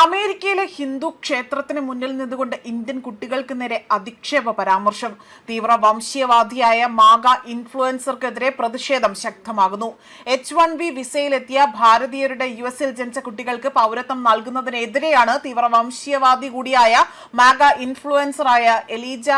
അമേരിക്കയിലെ ഹിന്ദു ക്ഷേത്രത്തിന് മുന്നിൽ നിന്നുകൊണ്ട് ഇന്ത്യൻ കുട്ടികൾക്ക് നേരെ അധിക്ഷേപ പരാമർശം. തീവ്ര വംശീയവാദിയായ മാഗ ഇൻഫ്ലുവൻസർക്കെതിരെ പ്രതിഷേധം ശക്തമാകുന്നു. H1B വിസയിലെത്തിയ ഭാരതീയരുടെ US-ൽ ജനിച്ച കുട്ടികൾക്ക് പൗരത്വം നൽകുന്നതിനെതിരെയാണ് തീവ്ര വംശീയവാദി കൂടിയായ മാഗ ഇൻഫ്ലുവൻസറായ എലീജ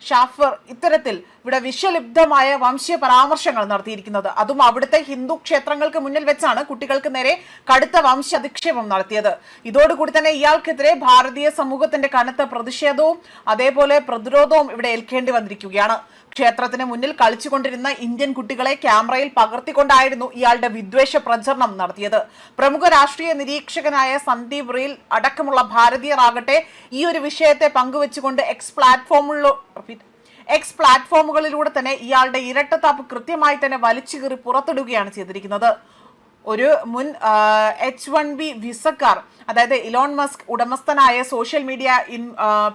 ഷാഫർ ഇത്തരത്തിൽ ഇവിടെ വിഷലിപ്തമായ വംശീയ പരാമർശങ്ങൾ നടത്തിയിരിക്കുന്നത്. അതും അവിടുത്തെ ഹിന്ദു ക്ഷേത്രങ്ങൾക്ക് മുന്നിൽ വെച്ചാണ് കുട്ടികൾക്ക് നേരെ കടുത്ത വംശ അധിക്ഷേപം നടത്തിയത്. ഇതോടുകൂടി തന്നെ ഇയാൾക്കെതിരെ ഭാരതീയ സമൂഹത്തിന്റെ കനത്ത പ്രതിഷേധവും അതേപോലെ പ്രതിരോധവും ഇവിടെ ഏൽക്കേണ്ടി വന്നിരിക്കുകയാണ്. ക്ഷേത്രത്തിന് മുന്നിൽ കളിച്ചുകൊണ്ടിരുന്ന ഇന്ത്യൻ കുട്ടികളെ ക്യാമറയിൽ പകർത്തിക്കൊണ്ടായിരുന്നു ഇയാളുടെ വിദ്വേഷ പ്രചരണം നടത്തിയത്. പ്രമുഖ രാഷ്ട്രീയ നിരീക്ഷകനായ സന്ദീപ് റീൽ അടക്കമുള്ള ഭാരതീയർ ആകട്ടെ ഈ ഒരു വിഷയത്തെ പങ്കുവെച്ചുകൊണ്ട് എക്സ് പ്ലാറ്റ്ഫോമുകളിലൂടെ തന്നെ ഇയാളുടെ ഇരട്ടത്താപ്പ് കൃത്യമായി തന്നെ വലിച്ചു കീറി പുറത്തിടുകയാണ് ചെയ്തിരിക്കുന്നത്. ഒരു മുൻ H1B വിസക്കാർ, അതായത് ഇലോൺ മസ്ക് ഉടമസ്ഥനായ സോഷ്യൽ മീഡിയ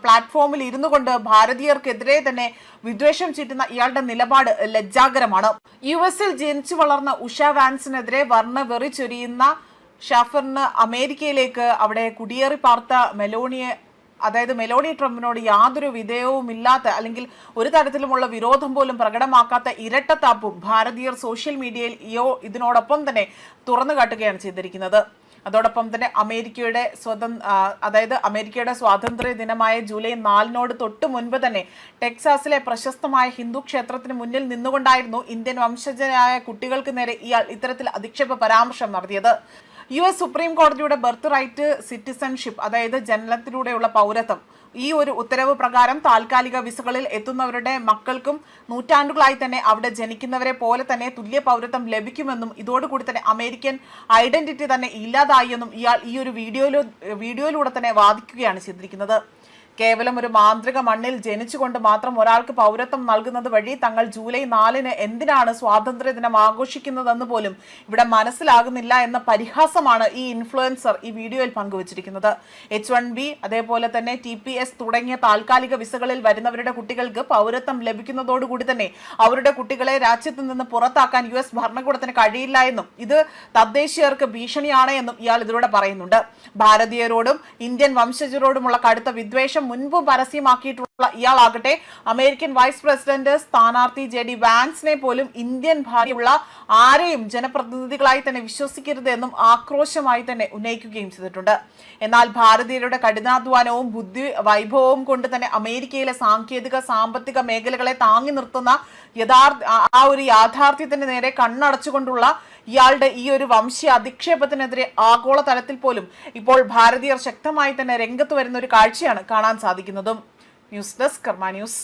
പ്ലാറ്റ്ഫോമിൽ ഇരുന്നു കൊണ്ട് ഭാരതീയർക്കെതിരെ തന്നെ വിദ്വേഷം ചീറ്റുന്ന ഇയാളുടെ നിലപാട് ലജ്ജാകരമാണ്. US-ൽ ജനിച്ചു വളർന്ന ഉഷ വാൻസിനെതിരെ വർണ്ണവെറി ചൊരിയുന്ന ഷാഫറിന് അമേരിക്കയിലേക്ക് അവിടെ കുടിയേറി പാർത്ത മെലോണി ട്രംപിനോട് യാതൊരു വിധേയവുമില്ലാത്ത അല്ലെങ്കിൽ ഒരു തരത്തിലുമുള്ള വിരോധം പോലും പ്രകടമാക്കാത്ത ഇരട്ടത്താപ്പും ഭാരതീയർ സോഷ്യൽ മീഡിയയിൽ ഇതിനോടൊപ്പം തന്നെ തുറന്നു കാട്ടുകയാണ് ചെയ്തിരിക്കുന്നത്. അതോടൊപ്പം തന്നെ അമേരിക്കയുടെ സ്വാതന്ത്ര്യ ദിനമായ ജൂലൈ 4 തൊട്ട് മുൻപ് തന്നെ ടെക്സാസിലെ പ്രശസ്തമായ ഹിന്ദു ക്ഷേത്രത്തിന് മുന്നിൽ നിന്നുകൊണ്ടായിരുന്നു ഇന്ത്യൻ വംശജരായ കുട്ടികൾക്ക് നേരെ ഇയാൾ ഇത്തരത്തിൽ അധിക്ഷേപ പരാമർശം നടത്തിയത്. US സുപ്രീം കോടതിയുടെ ബർത്ത് റൈറ്റ് സിറ്റിസൺഷിപ്പ്, അതായത് ജനനത്തിലൂടെയുള്ള പൗരത്വം, ഈ ഒരു ഉത്തരവ് പ്രകാരം താൽക്കാലിക വിസകളിൽ എത്തുന്നവരുടെ മക്കൾക്കും നൂറ്റാണ്ടുകളായി തന്നെ അവിടെ ജനിക്കുന്നവരെ പോലെ തന്നെ തുല്യ പൗരത്വം ലഭിക്കുമെന്നും ഇതോടുകൂടി തന്നെ അമേരിക്കൻ ഐഡന്റിറ്റി തന്നെ ഇല്ലാതായി എന്നും ഇയാൾ ഈ ഒരു വീഡിയോയിലൂടെ തന്നെ വാദിക്കുകയാണ് ചെയ്തിരിക്കുന്നത്. കേവലം ഒരു മാന്ത്രിക മണ്ണിൽ ജനിച്ചുകൊണ്ട് മാത്രം ഒരാൾക്ക് പൗരത്വം നൽകുന്നത് വഴി തങ്ങൾ ജൂലൈ 4 എന്തിനാണ് സ്വാതന്ത്ര്യ ദിനം ആഘോഷിക്കുന്നതെന്ന് പോലും ഇവിടെ മനസ്സിലാകുന്നില്ല എന്ന പരിഹാസമാണ് ഈ ഇൻഫ്ലുവൻസർ ഈ വീഡിയോയിൽ പങ്കുവച്ചിരിക്കുന്നത്. H1B അതേപോലെ തന്നെ TPS തുടങ്ങിയ താൽക്കാലിക വിസകളിൽ വരുന്നവരുടെ കുട്ടികൾക്ക് പൗരത്വം ലഭിക്കുന്നതോടുകൂടി തന്നെ അവരുടെ കുട്ടികളെ രാജ്യത്ത് നിന്ന് പുറത്താക്കാൻ US ഭരണകൂടത്തിന് കഴിയില്ല എന്നും ഇത് തദ്ദേശീയർക്ക് ഭീഷണിയാണ് എന്നും ഇയാൾ ഇതിലൂടെ പറയുന്നുണ്ട്. ഭാരതീയരോടും ഇന്ത്യൻ വംശജരോടുമുള്ള കടുത്ത വിദ്വേഷം മുൻപ് പരസ്യമാക്കിയിട്ടുള്ള ഇയാളാകട്ടെ അമേരിക്കൻ വൈസ് പ്രസിഡന്റ് സ്ഥാനാർത്ഥി JD വാൻസിനെ പോലും ഇന്ത്യൻ ഭാര്യയുള്ള ആരെയും ജനപ്രതിനിധികളായി തന്നെ വിശ്വസിക്കരുത് എന്നും ആക്രോശമായി തന്നെ ഉന്നയിക്കുകയും ചെയ്തിട്ടുണ്ട്. എന്നാൽ ഭാരതീയരുടെ കഠിനാധ്വാനവും ബുദ്ധി വൈഭവവും കൊണ്ട് തന്നെ അമേരിക്കയിലെ സാങ്കേതിക സാമ്പത്തിക മേഖലകളെ താങ്ങി നിർത്തുന്ന ആ ഒരു യാഥാർത്ഥ്യത്തിന് നേരെ കണ്ണടച്ചുകൊണ്ടുള്ള ഇയാളുടെ ഈ ഒരു വംശീയ അധിക്ഷേപത്തിനെതിരെ ആഗോള തലത്തിൽ പോലും ഇപ്പോൾ ഭാരതീയർ ശക്തമായി തന്നെ രംഗത്ത് വരുന്ന ഒരു കാഴ്ചയാണ് കാണാൻ സാധിക്കുന്നതും. ന്യൂസ് ഡെസ്ക് കർമ്മ ന്യൂസ്.